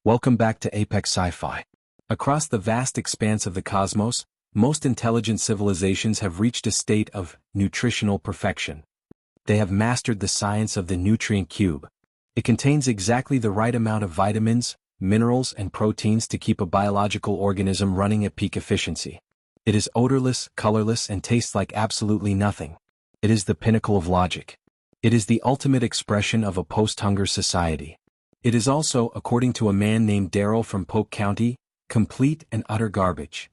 Welcome back to Apex Sci-Fi. Across the vast expanse of the cosmos, most intelligent civilizations have reached a state of nutritional perfection. They have mastered the science of the nutrient cube. It contains exactly the right amount of vitamins, minerals, and proteins to keep a biological organism running at peak efficiency. It is odorless, colorless, and tastes like absolutely nothing. It is the pinnacle of logic. It is the ultimate expression of a post-hunger society. It is also, according to a man named Daryl from Polk County, complete and utter garbage.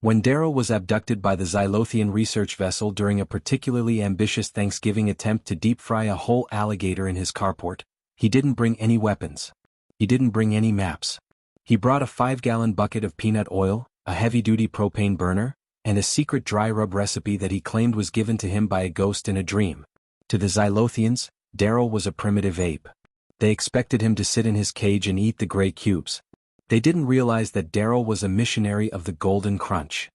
When Daryl was abducted by the Xylothian research vessel during a particularly ambitious Thanksgiving attempt to deep-fry a whole alligator in his carport, he didn't bring any weapons. He didn't bring any maps. He brought a 5-gallon bucket of peanut oil, a heavy-duty propane burner, and a secret dry rub recipe that he claimed was given to him by a ghost in a dream. To the Xylothians, Daryl was a primitive ape. They expected him to sit in his cage and eat the gray cubes. They didn't realize that Daryl was a missionary of the Golden Crunch.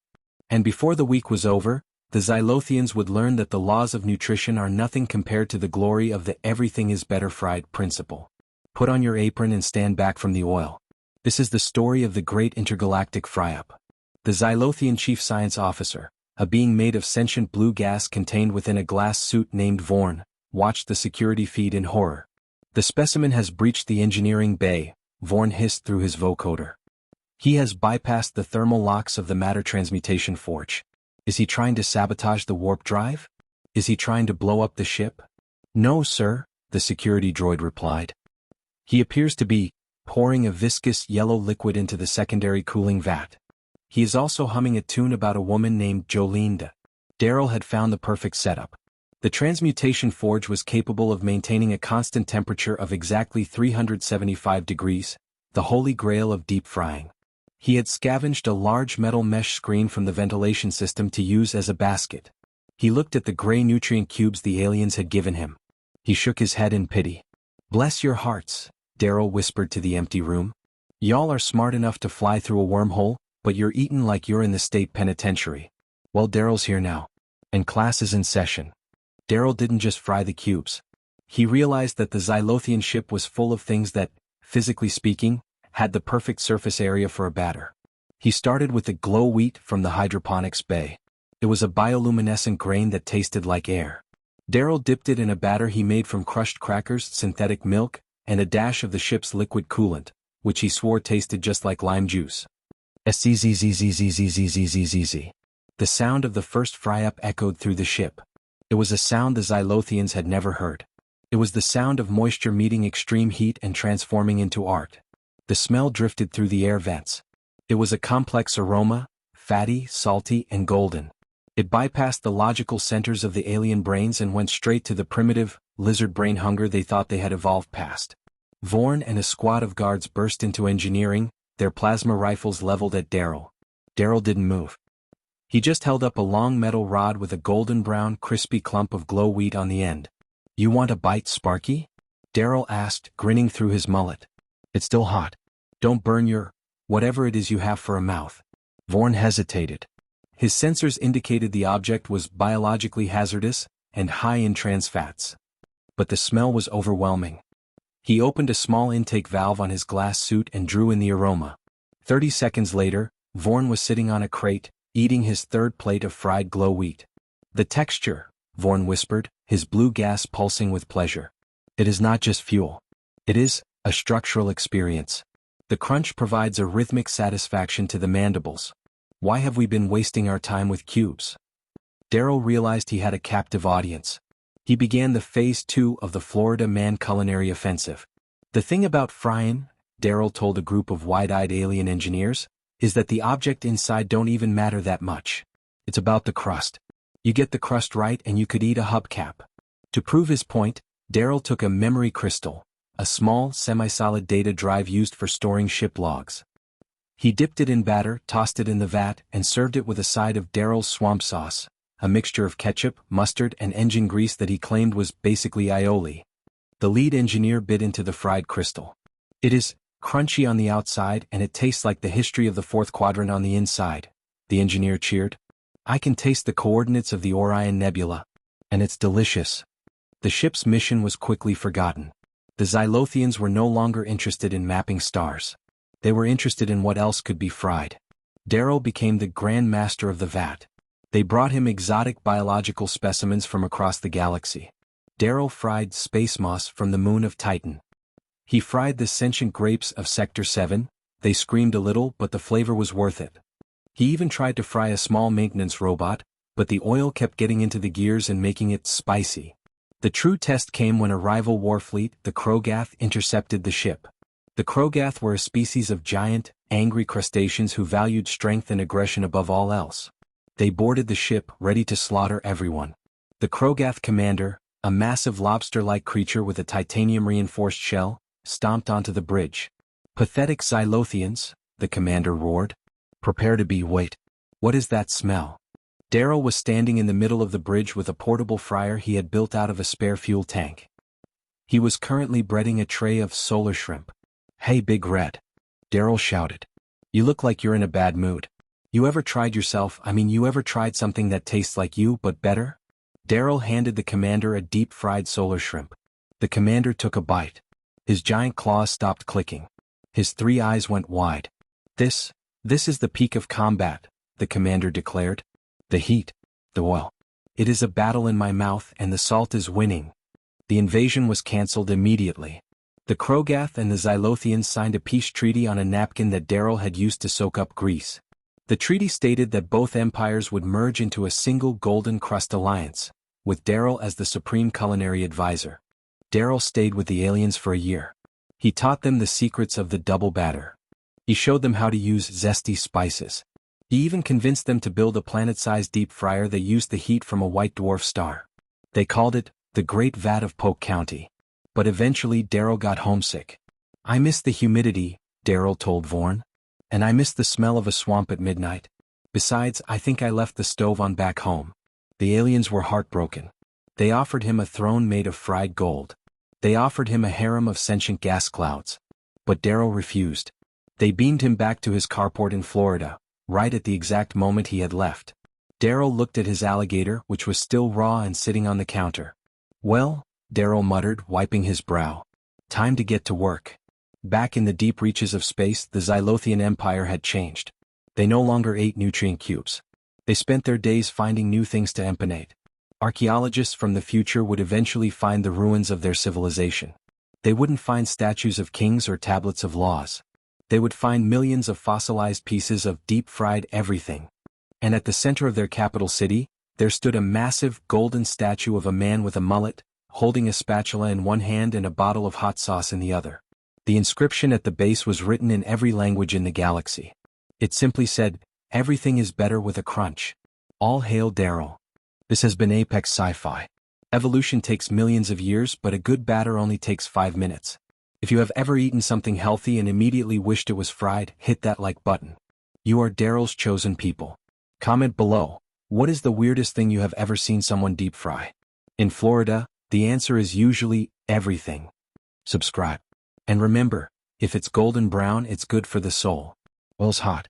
And before the week was over, the Xylothians would learn that the laws of nutrition are nothing compared to the glory of the everything is better fried principle. Put on your apron and stand back from the oil. This is the story of the great intergalactic fry-up. The Xylothian chief science officer, a being made of sentient blue gas contained within a glass suit named Vorn, watched the security feed in horror. The specimen has breached the engineering bay, Vorn hissed through his vocoder. He has bypassed the thermal locks of the matter transmutation forge. Is he trying to sabotage the warp drive? Is he trying to blow up the ship? No, sir, the security droid replied. He appears to be pouring a viscous yellow liquid into the secondary cooling vat. He is also humming a tune about a woman named Jolene. Daryl had found the perfect setup. The transmutation forge was capable of maintaining a constant temperature of exactly 375 degrees, the holy grail of deep frying. He had scavenged a large metal mesh screen from the ventilation system to use as a basket. He looked at the gray nutrient cubes the aliens had given him. He shook his head in pity. "Bless your hearts," Daryl whispered to the empty room. "Y'all are smart enough to fly through a wormhole, but you're eating like you're in the state penitentiary." Well, Daryl's here now. And class is in session. Daryl didn't just fry the cubes. He realized that the Xylothian ship was full of things that, physically speaking, had the perfect surface area for a batter. He started with the glow wheat from the hydroponics bay. It was a bioluminescent grain that tasted like air. Daryl dipped it in a batter he made from crushed crackers, synthetic milk, and a dash of the ship's liquid coolant, which he swore tasted just like lime juice. Zzzzzzzzzzzzzzzzzzz. The sound of the first fry-up echoed through the ship. It was a sound the Xylothians had never heard. It was the sound of moisture meeting extreme heat and transforming into art. The smell drifted through the air vents. It was a complex aroma, fatty, salty, and golden. It bypassed the logical centers of the alien brains and went straight to the primitive, lizard brain hunger they thought they had evolved past. Vorn and a squad of guards burst into engineering, their plasma rifles leveled at Daryl. Daryl didn't move. He just held up a long metal rod with a golden-brown, crispy clump of glow wheat on the end. "You want a bite, Sparky?" Daryl asked, grinning through his mullet. "It's still hot. Don't burn your, whatever it is you have for a mouth." Vorn hesitated. His sensors indicated the object was biologically hazardous and high in trans fats. But the smell was overwhelming. He opened a small intake valve on his glass suit and drew in the aroma. 30 seconds later, Vorn was sitting on a crate, eating his third plate of fried glow wheat. "The texture," Vorn whispered, his blue gas pulsing with pleasure. "It is not just fuel. It is a structural experience. The crunch provides a rhythmic satisfaction to the mandibles. Why have we been wasting our time with cubes?" Daryl realized he had a captive audience. He began the Phase 2 of the Florida Man Culinary Offensive. "The thing about frying," Daryl told a group of wide-eyed alien engineers, "is that the object inside don't even matter that much. It's about the crust. You get the crust right and you could eat a hubcap." To prove his point, Daryl took a memory crystal, a small, semi-solid data drive used for storing ship logs. He dipped it in batter, tossed it in the vat, and served it with a side of Daryl's swamp sauce, a mixture of ketchup, mustard, and engine grease that he claimed was basically aioli. The lead engineer bit into the fried crystal. "It is crunchy on the outside and it tastes like the history of the fourth quadrant on the inside," the engineer cheered. "I can taste the coordinates of the Orion Nebula. And it's delicious." The ship's mission was quickly forgotten. The Xylothians were no longer interested in mapping stars. They were interested in what else could be fried. Daryl became the Grand Master of the vat. They brought him exotic biological specimens from across the galaxy. Daryl fried space moss from the moon of Titan. He fried the sentient grapes of Sector 7. They screamed a little, but the flavor was worth it. He even tried to fry a small maintenance robot, but the oil kept getting into the gears and making it spicy. The true test came when a rival warfleet, the Krogath, intercepted the ship. The Krogath were a species of giant, angry crustaceans who valued strength and aggression above all else. They boarded the ship, ready to slaughter everyone. The Krogath commander, a massive lobster-like creature with a titanium-reinforced shell, stomped onto the bridge. "Pathetic Xylothians," the commander roared. "Prepare to be wait. What is that smell?" Daryl was standing in the middle of the bridge with a portable fryer he had built out of a spare fuel tank. He was currently breading a tray of solar shrimp. "Hey Big Red," Daryl shouted. "You look like you're in a bad mood. You ever tried something that tastes like you but better?" Daryl handed the commander a deep-fried solar shrimp. The commander took a bite. His giant claws stopped clicking. His 3 eyes went wide. This is the peak of combat," the commander declared. "The heat, the oil. It is a battle in my mouth and the salt is winning." The invasion was cancelled immediately. The Krogath and the Xylothians signed a peace treaty on a napkin that Daryl had used to soak up grease. The treaty stated that both empires would merge into a single Golden Crust Alliance, with Daryl as the supreme culinary advisor. Daryl stayed with the aliens for a year. He taught them the secrets of the double batter. He showed them how to use zesty spices. He even convinced them to build a planet-sized deep fryer that used the heat from a white dwarf star. They called it the Great Vat of Polk County. But eventually Daryl got homesick. "I miss the humidity," Daryl told Vorn. "And I miss the smell of a swamp at midnight. Besides, I think I left the stove on back home." The aliens were heartbroken. They offered him a throne made of fried gold. They offered him a harem of sentient gas clouds. But Daryl refused. They beamed him back to his carport in Florida, right at the exact moment he had left. Daryl looked at his alligator, which was still raw and sitting on the counter. "Well," Daryl muttered, wiping his brow. "Time to get to work." Back in the deep reaches of space, the Xylothian Empire had changed. They no longer ate nutrient cubes. They spent their days finding new things to empanate. Archaeologists from the future would eventually find the ruins of their civilization. They wouldn't find statues of kings or tablets of laws. They would find millions of fossilized pieces of deep-fried everything. And at the center of their capital city, there stood a massive golden statue of a man with a mullet, holding a spatula in one hand and a bottle of hot sauce in the other. The inscription at the base was written in every language in the galaxy. It simply said, "Everything is better with a crunch. All hail Daryl." This has been Apex Sci-Fi. Evolution takes millions of years, but a good batter only takes 5 minutes. If you have ever eaten something healthy and immediately wished it was fried, hit that like button. You are Daryl's chosen people. Comment below, what is the weirdest thing you have ever seen someone deep fry? In Florida, the answer is usually everything. Subscribe. And remember, if it's golden brown, it's good for the soul. Oil's hot.